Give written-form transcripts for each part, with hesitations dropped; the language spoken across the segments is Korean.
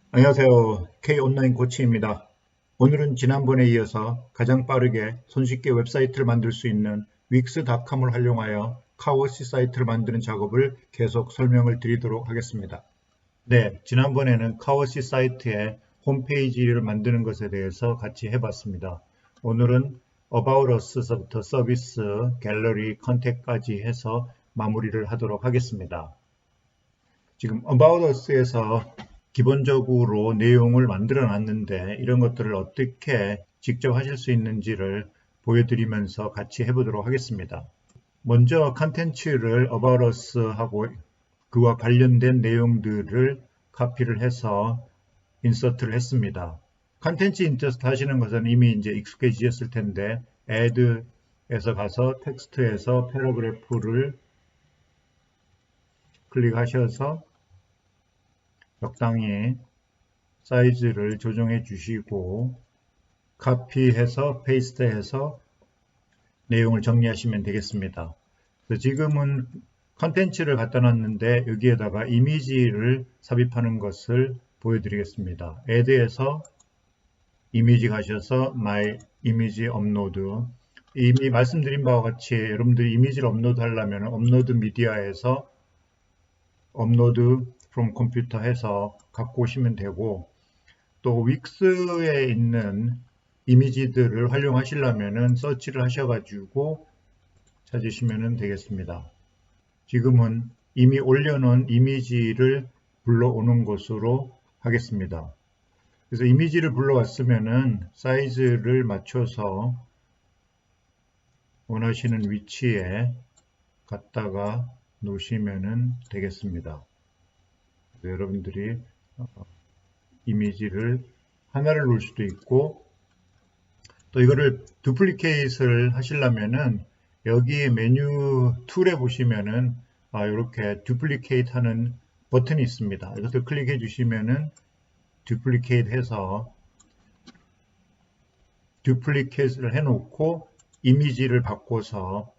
안녕하세요. K온라인 코치입니다. 오늘은 지난번에 이어서 가장 빠르게 손쉽게 웹사이트를 만들 수 있는 wix.com을 활용하여 카오시 사이트를 만드는 작업을 계속 설명을 드리도록 하겠습니다. 네, 지난번에는 카오시 사이트의 홈페이지를 만드는 것에 대해서 같이 해봤습니다. 오늘은 About Us서부터 서비스, 갤러리, 컨택까지 해서 마무리를 하도록 하겠습니다. 지금 About Us에서 기본적으로 내용을 만들어 놨는데 이런 것들을 어떻게 직접 하실 수 있는지를 보여드리면서 같이 해보도록 하겠습니다. 먼저 컨텐츠를 About Us 하고 그와 관련된 내용들을 카피를 해서 인서트를 했습니다. 컨텐츠 인서트 하시는 것은 이미 이제 익숙해지셨을 텐데 Add에서 가서 텍스트에서 패러그래프를 클릭하셔서 적당히 사이즈를 조정해 주시고 카피해서 페이스트해서 내용을 정리하시면 되겠습니다. 지금은 컨텐츠를 갖다 놨는데 여기에다가 이미지를 삽입하는 것을 보여드리겠습니다. Add에서 이미지 가셔서 My Image Upload. 이미 말씀드린 바와 같이 여러분들이 이미지를 업로드 하려면 업로드 미디어에서 업로드 from 컴퓨터 해서 갖고 오시면 되고, 또 윅스에 있는 이미지들을 활용하시려면 서치를 하셔가지고 찾으시면 되겠습니다. 지금은 이미 올려놓은 이미지를 불러오는 것으로 하겠습니다. 그래서 이미지를 불러왔으면 사이즈를 맞춰서 원하시는 위치에 갖다가 놓으시면 되겠습니다. 여러분들이 이미지를 하나를 놓을 수도 있고, 또 이거를 두플리케이트를 하시려면은 여기 메뉴 툴에 보시면은 이렇게 두플리케이트 하는 버튼이 있습니다. 이것을 클릭해 주시면은 두플리케이트 해서 두플리케이트를 해 놓고 이미지를 바꿔서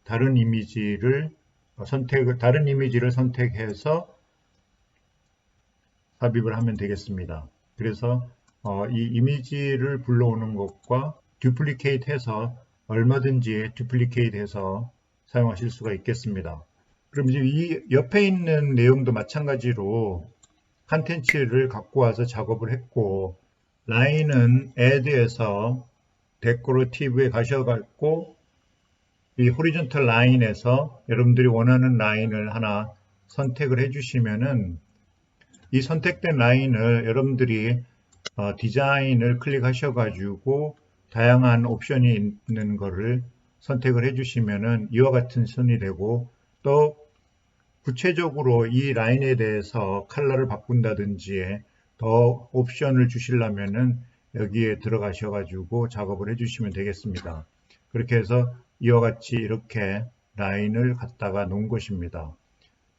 다른 이미지를 선택해서 삽입을 하면 되겠습니다. 그래서 이 이미지를 불러오는 것과 두플리케이트 해서 얼마든지 두플리케이트 해서 사용하실 수가 있겠습니다. 그럼 이제 이 옆에 있는 내용도 마찬가지로 컨텐츠를 갖고 와서 작업을 했고, 라인은 Add에서 데코레이티브에 가셔갖고 이 호리존털 라인에서 여러분들이 원하는 라인을 하나 선택을 해주시면은 이 선택된 라인을 여러분들이 디자인을 클릭하셔가지고 다양한 옵션이 있는 것을 선택을 해주시면은 이와 같은 선이 되고, 또 구체적으로 이 라인에 대해서 컬러를 바꾼다든지 더 옵션을 주시려면은 여기에 들어가셔가지고 작업을 해주시면 되겠습니다. 그렇게 해서 이와 같이 이렇게 라인을 갖다가 놓은 것입니다.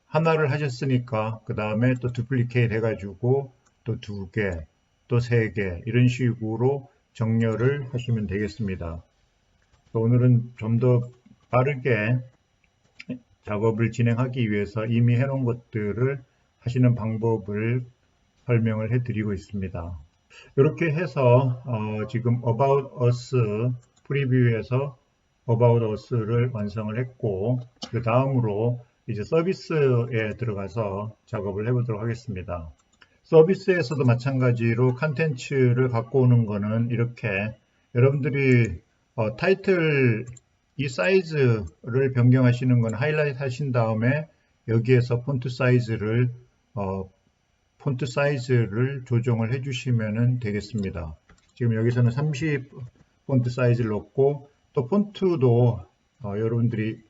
하나를 하셨으니까 그 다음에 또 두플리케이트 해가지고 또 2개, 또 3개 이런 식으로 정렬을 하시면 되겠습니다. 오늘은 좀 더 빠르게 작업을 진행하기 위해서 이미 해놓은 것들을 하시는 방법을 설명을 해드리고 있습니다. 이렇게 해서 지금 About Us 프리뷰에서 About Us를 완성을 했고, 그 다음으로 이제 서비스에 들어가서 작업을 해보도록 하겠습니다. 서비스에서도 마찬가지로 컨텐츠를 갖고 오는 거는 이렇게 여러분들이 타이틀 이 사이즈를 변경하시는 건 하이라이트 하신 다음에 여기에서 폰트 사이즈를 조정을 해주시면 되겠습니다. 지금 여기서는 30 폰트 사이즈를 넣고, 또 폰트도 여러분들이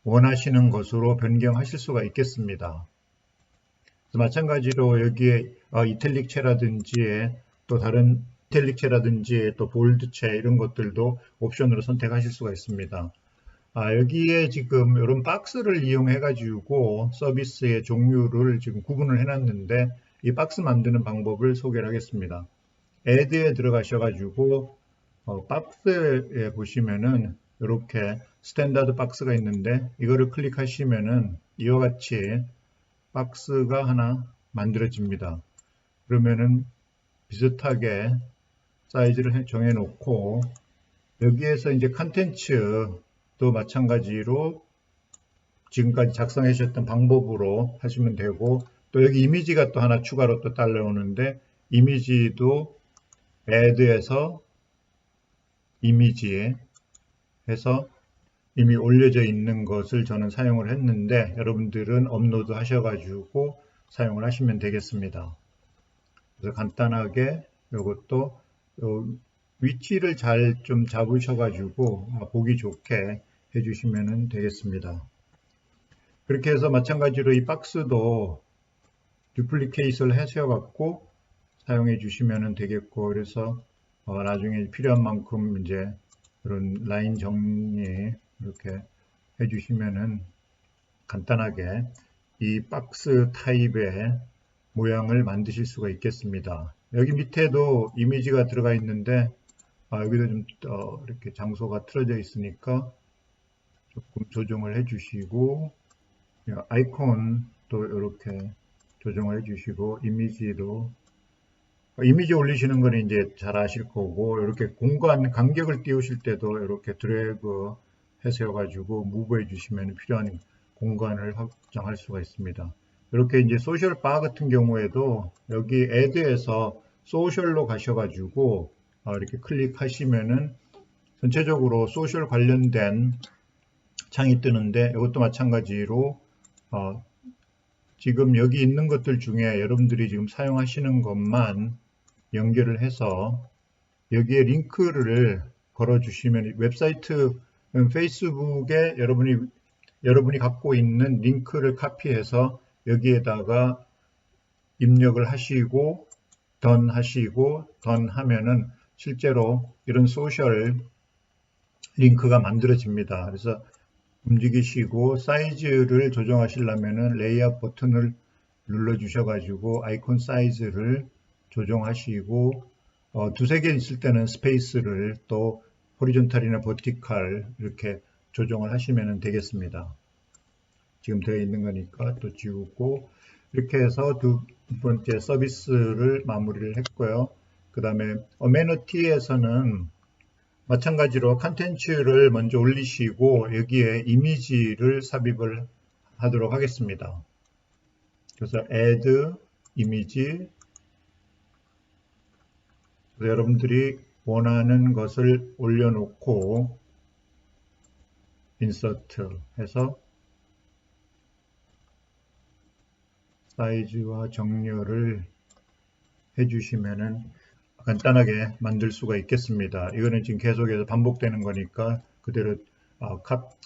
원하시는 것으로 변경하실 수가 있겠습니다. 마찬가지로 여기에 이탈릭체라든지 또 다른 이탈릭체라든지 또 볼드체 이런 것들도 옵션으로 선택하실 수가 있습니다. 여기에 지금 이런 박스를 이용해 가지고 서비스의 종류를 지금 구분을 해놨는데, 이 박스 만드는 방법을 소개를 하겠습니다. Add에 들어가셔 가지고 박스에 보시면은 이렇게 스탠다드 박스가 있는데, 이거를 클릭하시면은 이와 같이 박스가 하나 만들어집니다. 그러면은 비슷하게 사이즈를 정해 놓고 여기에서 이제 컨텐츠도 마찬가지로 지금까지 작성해 주셨던 방법으로 하시면 되고, 또 여기 이미지가 또 하나 추가로 또 따라오는데, 이미지도 add에서 이미지에 해서 이미 올려져 있는 것을 저는 사용을 했는데, 여러분들은 업로드 하셔가지고 사용을 하시면 되겠습니다. 그래서 간단하게 이것도 위치를 잘 좀 잡으셔가지고 보기 좋게 해주시면 되겠습니다. 그렇게 해서 마찬가지로 이 박스도 듀플리케이트를 하셔갖고 사용해 주시면 되겠고, 그래서 나중에 필요한 만큼 이제 그런 라인 정리 이렇게 해주시면은 간단하게 이 박스 타입의 모양을 만드실 수가 있겠습니다. 여기 밑에도 이미지가 들어가 있는데 여기도 좀 이렇게 장소가 틀어져 있으니까 조금 조정을 해주시고, 아이콘도 이렇게 조정을 해주시고, 이미지도 이미지 올리시는 거는 이제 잘 아실 거고, 이렇게 공간 간격을 띄우실 때도 이렇게 드래그 해서 무브해 주시면 필요한 공간을 확장할 수가 있습니다. 이렇게 이제 소셜 바 같은 경우에도 여기 add에서 소셜로 가셔가지고 이렇게 클릭하시면은 전체적으로 소셜 관련된 창이 뜨는데, 이것도 마찬가지로 지금 여기 있는 것들 중에 여러분들이 지금 사용하시는 것만 연결을 해서 여기에 링크를 걸어 주시면, 웹사이트 페이스북에 여러분이 갖고 있는 링크를 카피해서 여기에다가 입력을 하시고 던 하면은 실제로 이런 소셜 링크가 만들어집니다. 그래서 움직이시고 사이즈를 조정하시려면은 레이아웃 버튼을 눌러 주셔가지고 아이콘 사이즈를 조정하시고 두세 개 있을 때는 스페이스를 또 호리존탈이나 버티칼 이렇게 조정을 하시면 되겠습니다. 지금 되어 있는 거니까 또 지우고, 이렇게 해서 두 번째 서비스를 마무리를 했고요. 그 다음에 어메니티에서는 마찬가지로 컨텐츠를 먼저 올리시고 여기에 이미지를 삽입을 하도록 하겠습니다. 그래서 add 이미지, 여러분들이 원하는 것을 올려놓고 인서트 해서 사이즈와 정렬을 해주시면은 간단하게 만들 수가 있겠습니다. 이거는 지금 계속해서 반복되는 거니까 그대로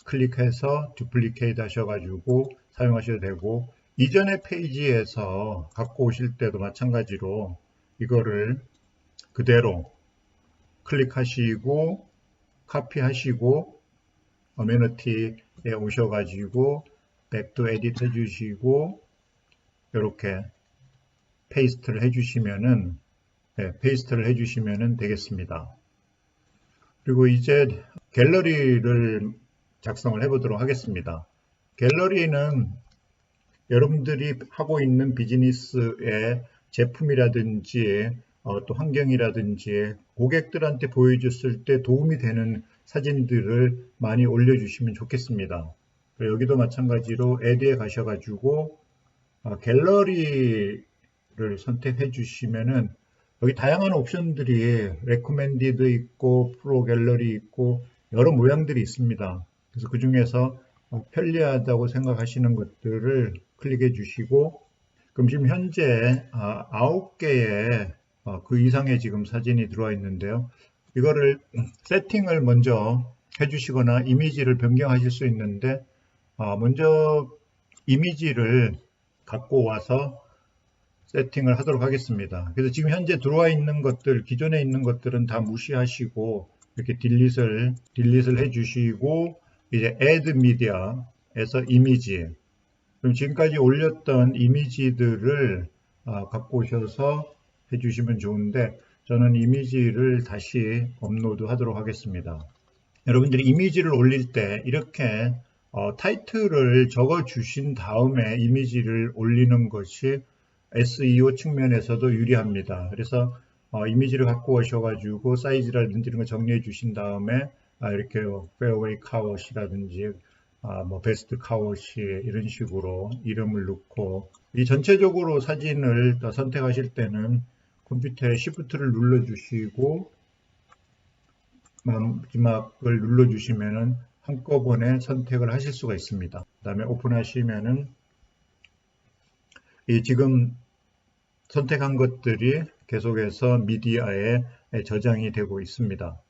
클릭해서 듀플리케이트 하셔가지고 사용하셔도 되고, 이전의 페이지에서 갖고 오실 때도 마찬가지로 이거를 그대로 클릭하시고 카피하시고 어메니티에 오셔가지고 백도 에딧 해주시고 이렇게 페이스트를 해주시면은 되겠습니다. 그리고 이제 갤러리를 작성을 해보도록 하겠습니다. 갤러리는 여러분들이 하고 있는 비즈니스의 제품이라든지 또 환경이라든지 고객들한테 보여줬을 때 도움이 되는 사진들을 많이 올려주시면 좋겠습니다. 여기도 마찬가지로 add에 가셔가지고 갤러리를 선택해 주시면은 여기 다양한 옵션들이 recommended 있고 프로 갤러리 있고 여러 모양들이 있습니다. 그래서 그 중에서 편리하다고 생각하시는 것들을 클릭해 주시고, 그럼 지금 현재 9개의 그 이상의 지금 사진이 들어와 있는데요. 이거를 세팅을 먼저 해주시거나 이미지를 변경하실 수 있는데, 먼저 이미지를 갖고 와서 세팅을 하도록 하겠습니다. 그래서 지금 현재 들어와 있는 것들, 기존에 있는 것들은 다 무시하시고 이렇게 딜릿을 해주시고, 이제 add media에서 이미지, 그럼 지금까지 올렸던 이미지들을 갖고 오셔서 해주시면 좋은데, 저는 이미지를 다시 업로드 하도록 하겠습니다. 여러분들이 이미지를 올릴 때 이렇게 타이틀을 적어 주신 다음에 이미지를 올리는 것이 SEO 측면에서도 유리합니다. 그래서 이미지를 갖고 오셔가지고 사이즈라든지 이런 거 정리해 주신 다음에 이렇게 페어웨이 카워시라든지 뭐 베스트 카워시 이런 식으로 이름을 넣고 이 전체적으로 사진을 선택하실 때는 컴퓨터에 Shift를 눌러주시고 마지막을 눌러주시면은 한꺼번에 선택을 하실 수가 있습니다. 그 다음에 오픈하시면은 이 지금 선택한 것들이 계속해서 미디어에 저장이 되고 있습니다.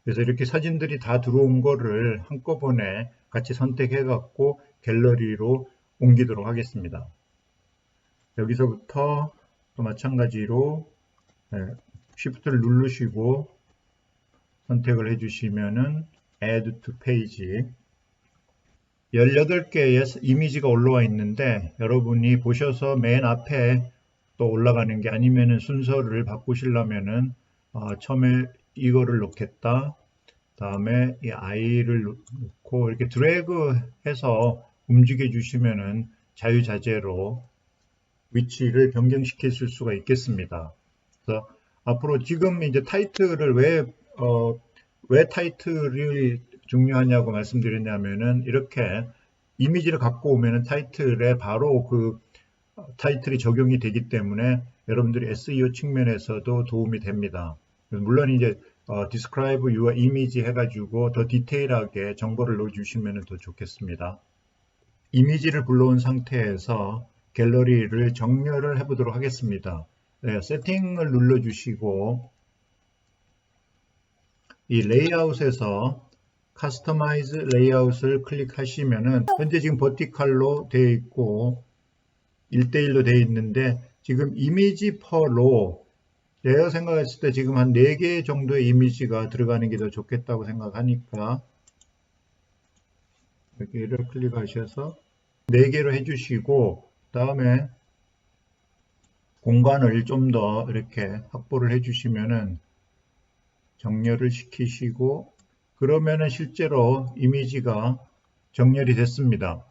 그래서 이렇게 사진들이 다 들어온 거를 한꺼번에 같이 선택해 갖고 갤러리로 옮기도록 하겠습니다. 여기서부터 또 마찬가지로 Shift를 누르시고 선택을 해 주시면은 Add to Page 18개의 이미지가 올라와 있는데 여러분이 보셔서 맨 앞에 또 올라가는 게 아니면은 순서를 바꾸시려면은 처음에 이거를 놓겠다. 다음에 이 I를 놓고 이렇게 드래그 해서 움직여 주시면은 자유자재로 위치를 변경시키실 수가 있겠습니다. 그래서 앞으로 지금 이제 타이틀을 왜 타이틀이 중요하냐고 말씀드렸냐면은 이렇게 이미지를 갖고 오면은 타이틀에 바로 그 타이틀이 적용이 되기 때문에 여러분들이 SEO 측면에서도 도움이 됩니다. 물론 이제 describe your image 해가지고 더 디테일하게 정보를 넣어주시면 더 좋겠습니다. 이미지를 불러온 상태에서 갤러리를 정렬을 해보도록 하겠습니다. 네, 세팅을 눌러주시고 이 레이아웃에서 커스터마이즈 레이아웃을 클릭하시면은 현재 지금 버티컬로 되어 있고 1대1로 되어 있는데 지금 이미지 퍼로 제가 생각했을 때 지금 한 4개 정도의 이미지가 들어가는 게 더 좋겠다고 생각하니까 여기를 클릭하셔서 4개로 해주시고 다음에 공간을 좀 더 이렇게 확보를 해주시면은 정렬을 시키시고 그러면은 실제로 이미지가 정렬이 됐습니다.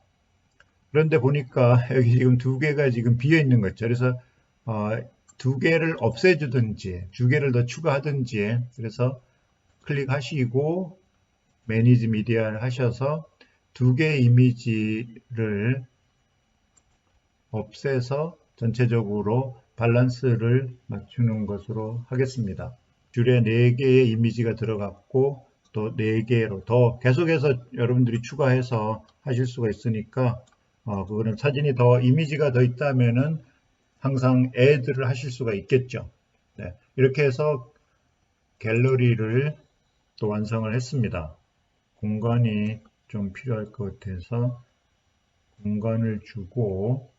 그런데 보니까 여기 지금 2개가 지금 비어 있는 거죠. 그래서 2개를 없애주든지 2개를 더 추가하든지 그래서 클릭하시고 매니지 미디어를 하셔서 2개의 이미지를 없애서 전체적으로 밸런스를 맞추는 것으로 하겠습니다. 줄에 4개의 이미지가 들어갔고 또 4개로 더 계속해서 여러분들이 추가해서 하실 수가 있으니까 그거는 사진이 더 이미지가 더 있다면은 항상 add를 하실 수가 있겠죠. 네, 이렇게 해서 갤러리를 또 완성을 했습니다. 공간이 좀 필요할 것 같아서 공간을 주고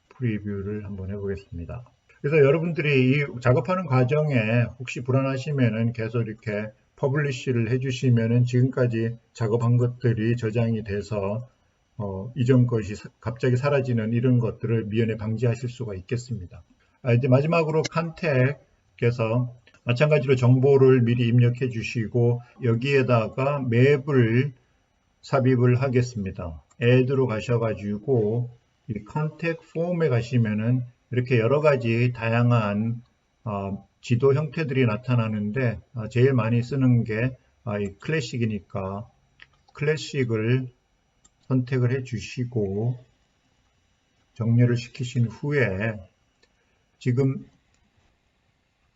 프리뷰를 한번 해보겠습니다. 그래서 여러분들이 이 작업하는 과정에 혹시 불안하시면은 계속 이렇게 퍼블리쉬를 해주시면은 지금까지 작업한 것들이 저장이 돼서 이전 것이 갑자기 사라지는 이런 것들을 미연에 방지하실 수가 있겠습니다. 이제 마지막으로 컨택에서 마찬가지로 정보를 미리 입력해 주시고 여기에다가 맵을 삽입을 하겠습니다. add로 가셔가지고 이 컨택 폼에 가시면은 이렇게 여러 가지 다양한 지도 형태들이 나타나는데 제일 많이 쓰는 게 이 클래식이니까 클래식을 선택을 해 주시고 정렬을 시키신 후에 지금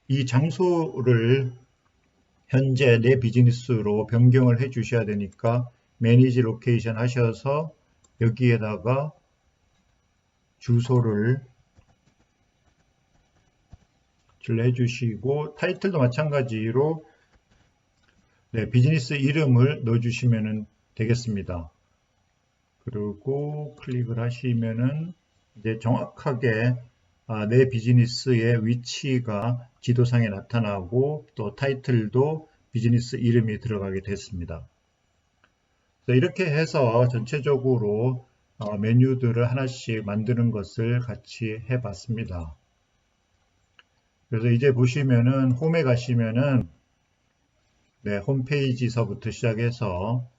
이 장소를 현재 내 비즈니스로 변경을 해 주셔야 되니까 매니지 로케이션 하셔서 여기에다가 주소를 해 주시고 타이틀도 마찬가지로 비즈니스 이름을 넣어 주시면 되겠습니다. 그리고 클릭을 하시면은 이제 정확하게 내 비즈니스의 위치가 지도상에 나타나고 또 타이틀도 비즈니스 이름이 들어가게 됐습니다. 이렇게 해서 전체적으로 메뉴들을 하나씩 만드는 것을 같이 해 봤습니다. 그래서 이제 보시면은 홈에 가시면은 홈페이지서부터 시작해서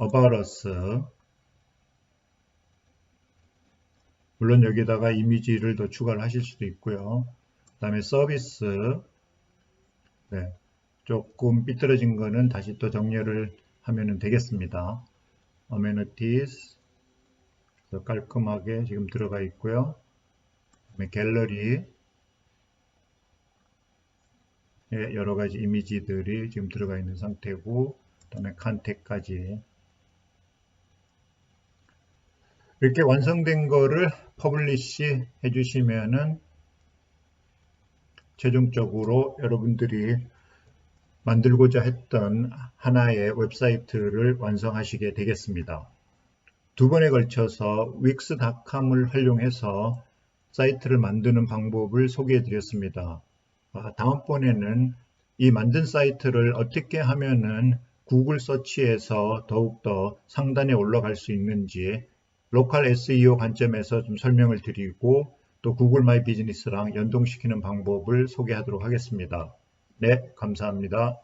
About Us 물론 여기다가 이미지를 더 추가를 하실 수도 있고요. 그 다음에 서비스, 네, 조금 삐뚤어진 거는 다시 또 정렬을 하면 되겠습니다. Amenities, 깔끔하게 지금 들어가 있고요. 그다음에 갤러리, 여러 가지 이미지들이 지금 들어가 있는 상태고, 그 다음에 컨택까지. 이렇게 완성된 거를 퍼블리시 해주시면은 최종적으로 여러분들이 만들고자 했던 하나의 웹사이트를 완성하시게 되겠습니다. 두 번에 걸쳐서 wix.com을 활용해서 사이트를 만드는 방법을 소개해 드렸습니다. 다음번에는 이 만든 사이트를 어떻게 하면은 구글 서치에서 더욱더 상단에 올라갈 수 있는지 로컬 SEO 관점에서 좀 설명을 드리고 또 구글 마이 비즈니스랑 연동시키는 방법을 소개하도록 하겠습니다. 네, 감사합니다.